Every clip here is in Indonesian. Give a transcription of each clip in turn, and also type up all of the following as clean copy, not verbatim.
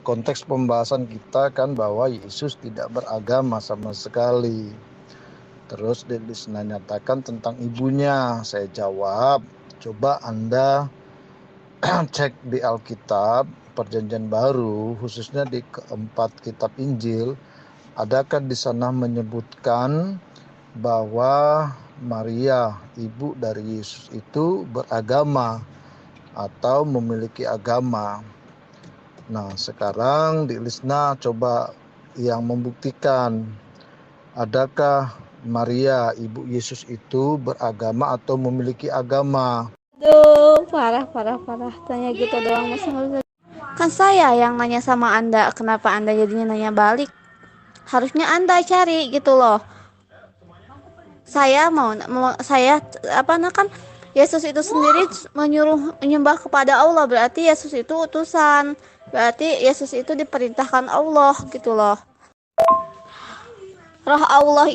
konteks pembahasan kita kan bahwa Yesus tidak beragama sama sekali. Terus dinyatakan tentang ibunya. Saya jawab, coba Anda cek di Alkitab Perjanjian Baru, khususnya di keempat kitab Injil, adakah di sana menyebutkan bahwa Maria, ibu dari Yesus itu beragama atau memiliki agama. Nah, sekarang di Lisna coba yang membuktikan adakah Maria, ibu Yesus itu beragama atau memiliki agama. Aduh, parah. Tanya gitu doang masih. Kan saya yang nanya sama Anda, kenapa Anda jadinya nanya balik? Harusnya Anda cari gitu loh. Saya saya kan Yesus itu sendiri menyuruh menyembah kepada Allah, berarti Yesus itu utusan. Berarti Yesus itu diperintahkan Allah gitu loh. Roh Allah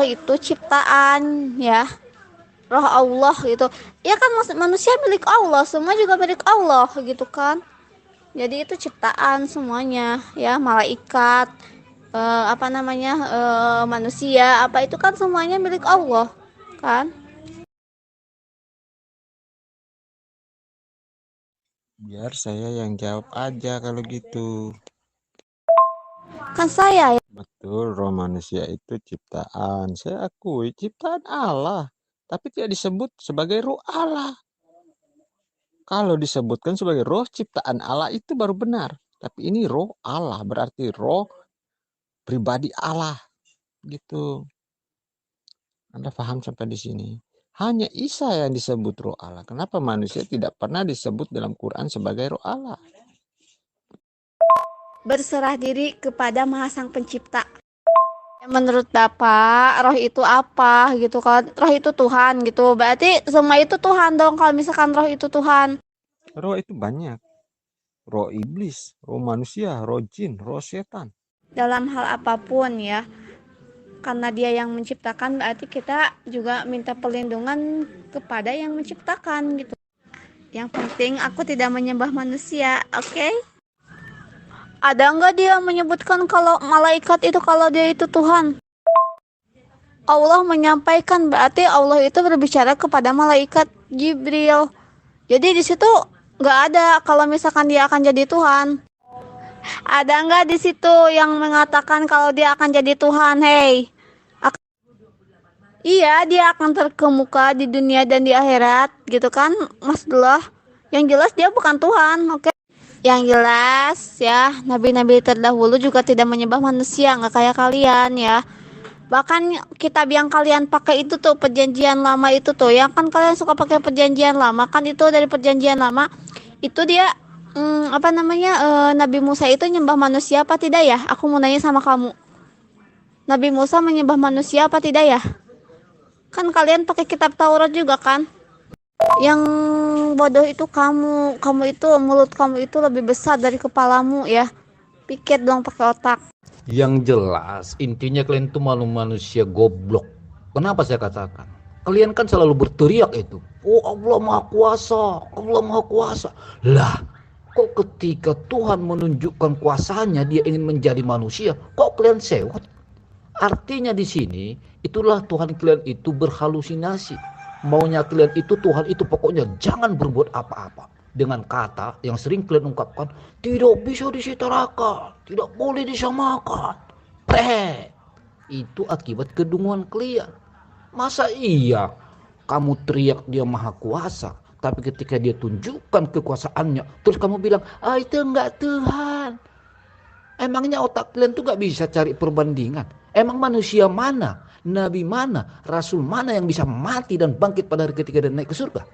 itu ciptaan ya. Roh Allah gitu. Ya kan manusia milik Allah, semua juga milik Allah gitu kan. Jadi itu ciptaan semuanya ya, malaikat manusia, apa itu kan semuanya milik Allah kan. Biar saya yang jawab aja kalau gitu. Kan saya ya. Betul, roh manusia itu ciptaan. Saya akui ciptaan Allah, tapi tidak disebut sebagai roh Allah. Kalau disebutkan sebagai roh ciptaan Allah itu baru benar. Tapi ini roh Allah, berarti roh pribadi Allah. Gitu. Anda paham sampai di sini? Hanya Isa yang disebut roh Allah. Kenapa manusia tidak pernah disebut dalam Quran sebagai roh Allah? Berserah diri kepada Maha Sang Pencipta. Menurut Bapak, roh itu apa gitu kan? Roh itu Tuhan gitu. Berarti semua itu Tuhan dong kalau misalkan roh itu Tuhan. Roh itu banyak. Roh iblis, roh manusia, roh jin, roh setan. Dalam hal apapun ya. Karena dia yang menciptakan, berarti kita juga minta perlindungan kepada yang menciptakan gitu. Yang penting aku tidak menyembah manusia, oke? Ada nggak dia menyebutkan kalau malaikat itu kalau dia itu Tuhan? Allah menyampaikan, berarti Allah itu berbicara kepada malaikat Jibril. Jadi di situ nggak ada kalau misalkan dia akan jadi Tuhan. Ada nggak di situ yang mengatakan kalau dia akan jadi Tuhan? Hei, iya dia akan terkemuka di dunia dan di akhirat, gitu kan, Mas Dullah? Yang jelas dia bukan Tuhan, oke? Yang jelas ya, nabi-nabi terdahulu juga tidak menyembah manusia, nggak kayak kalian ya. Bahkan kitab yang kalian pakai itu tuh perjanjian lama itu tuh, yang kan kalian suka pakai perjanjian lama kan, itu dari perjanjian lama itu dia Nabi Musa itu nyembah manusia apa tidak ya? Aku mau nanya sama kamu, Nabi Musa menyembah manusia apa tidak ya? Kan kalian pakai kitab Taurat juga kan? Yang bodoh itu kamu itu mulut kamu itu lebih besar dari kepalamu ya. Pikir dong pakai otak. Yang jelas intinya kalian itu manusia goblok. Kenapa saya katakan? Kalian kan selalu berteriak itu, oh Allah Maha Kuasa, Allah Maha Kuasa. Lah, kok ketika Tuhan menunjukkan kuasanya dia ingin menjadi manusia, kok kalian sewot? Artinya di sini itulah Tuhan kalian itu berhalusinasi. Maunya kalian itu Tuhan itu pokoknya jangan berbuat apa-apa. Dengan kata yang sering kalian ungkapkan, tidak bisa disetarakan, tidak boleh disamakan. Itu akibat kedunguan kalian. Masa iya kamu teriak dia maha kuasa, tapi ketika dia tunjukkan kekuasaannya, terus kamu bilang, itu enggak Tuhan. Emangnya otak kalian tuh gak bisa cari perbandingan? Emang manusia mana, nabi mana, rasul mana yang bisa mati dan bangkit pada hari ketiga dan naik ke surga?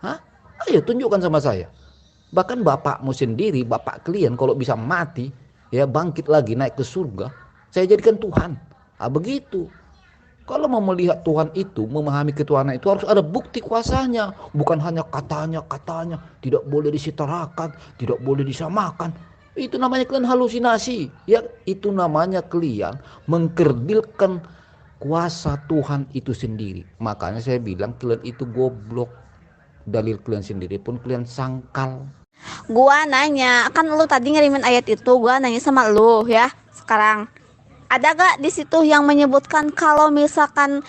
Hah? Ayo tunjukkan sama saya. Bahkan bapakmu sendiri, bapak kalian kalau bisa mati, ya bangkit lagi naik ke surga, saya jadikan Tuhan. Begitu. Kalau mau melihat Tuhan itu, memahami ketuhanan itu harus ada bukti kuasanya. Bukan hanya katanya, tidak boleh disetarakan, tidak boleh disamakan. Itu namanya kalian halusinasi. Ya, itu namanya kalian mengkerdilkan kuasa Tuhan itu sendiri. Makanya saya bilang kalian itu goblok. Dalil kalian sendiri pun kalian sangkal. Gua nanya, kan lu tadi ngirimin ayat itu, gua nanya sama lu ya. Sekarang ada gak di situ yang menyebutkan kalau misalkan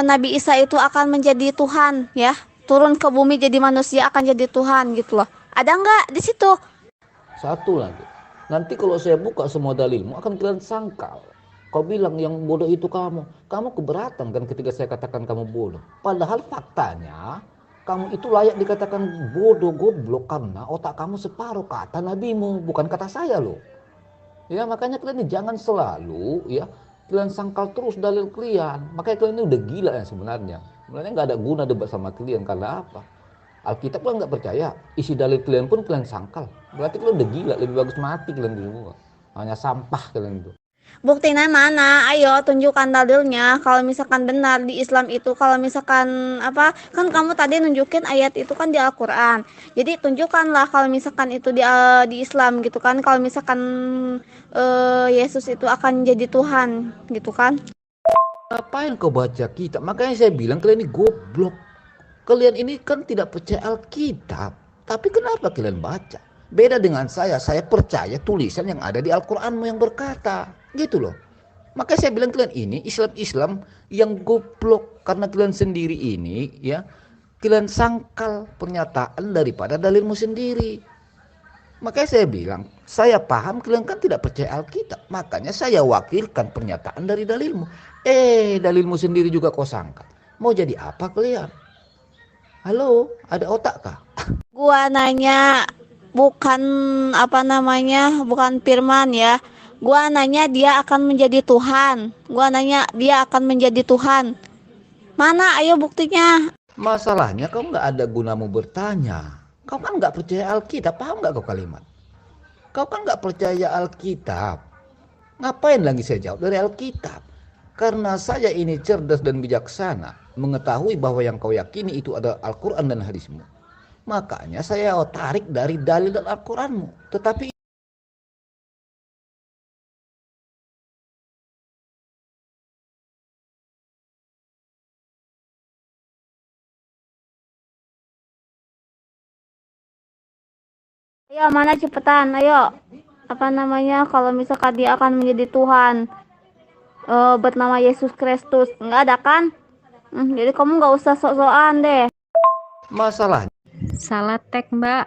Nabi Isa itu akan menjadi Tuhan ya, turun ke bumi jadi manusia akan jadi Tuhan gitu loh. Ada nggak di situ? Satu lagi, nanti kalau saya buka semua dalilmu akan kalian sangkal. Kau bilang yang bodoh itu kamu keberatan kan ketika saya katakan kamu bodoh. Padahal faktanya kamu itu layak dikatakan bodoh goblok karena otak kamu separuh kata nabimu, bukan kata saya loh. Ya makanya kalian ini jangan selalu ya kalian sangkal terus dalil kalian. Makanya kalian ini udah gila ya sebenarnya. Sebenarnya nggak ada guna debat sama kalian karena apa? Alkitab kalian nggak percaya, isi dalil kalian pun kalian sangkal. Berarti kalian udah gila, lebih bagus mati kalian dulu. Hanya sampah kalian itu. Buktinya mana? Ayo tunjukkan dalilnya. Kalau misalkan benar di Islam itu, kalau misalkan apa? Kan kamu tadi nunjukin ayat itu kan di Al-Qur'an. Jadi tunjukkanlah kalau misalkan itu di Islam gitu kan. Kalau misalkan Yesus itu akan jadi Tuhan gitu kan. Ngapain kau baca kitab? Makanya saya bilang kalian ini goblok. Kalian ini kan tidak percaya Alkitab. Tapi kenapa kalian baca? Beda dengan saya percaya tulisan yang ada di Al-Quranmu yang berkata. Gitu loh. Makanya saya bilang kalian ini Islam-Islam yang goblok. Karena kalian sendiri ini ya, kalian sangkal pernyataan daripada dalilmu sendiri. Makanya saya bilang, saya paham kalian kan tidak percaya Alkitab. Makanya saya wakilkan pernyataan dari dalilmu. Dalilmu sendiri juga kau sangkal. Mau jadi apa kalian? Halo, ada otak kah? Gua nanya bukan apa namanya, bukan firman ya. Gua nanya dia akan menjadi Tuhan. Gua nanya dia akan menjadi Tuhan. Mana ayo buktinya? Masalahnya kau nggak ada gunamu bertanya. Kau kan nggak percaya Alkitab, paham nggak kau kalimat? Kau kan nggak percaya Alkitab. Ngapain lagi saya jawab dari Alkitab? Karena saya ini cerdas dan bijaksana, mengetahui bahwa yang kau yakini itu adalah Al-Quran dan hadismu. Makanya saya tarik dari dalil dan Al-Quranmu. Tetapi Ayo mana cepetan, ayo. Apa namanya kalau misalkan dia akan menjadi Tuhan bernama Yesus Kristus. Nggak ada kan? Jadi kamu nggak usah sok-sokan deh. masalahnya Salah tag, Mbak.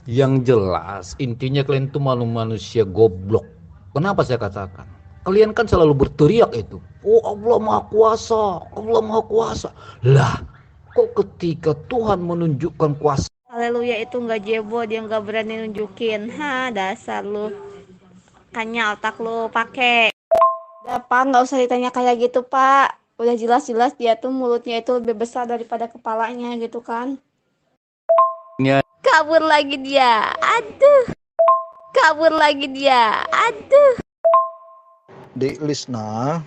yang jelas intinya kalian itu manusia goblok. Kenapa saya katakan? Kalian kan selalu berteriak itu. Oh Allah Maha Kuasa, Allah Maha Kuasa. Lah, kok ketika Tuhan menunjukkan kuasa Haleluya itu nggak jebo, dia nggak berani nunjukin. Dasar lu. Kayaknya otak lu pakai. Udah Pak, nggak usah ditanya kayak gitu Pak. Udah jelas-jelas dia tuh mulutnya itu lebih besar daripada kepalanya gitu kan. Kabur lagi dia. Aduh. Kabur lagi dia. Aduh. Di Lisna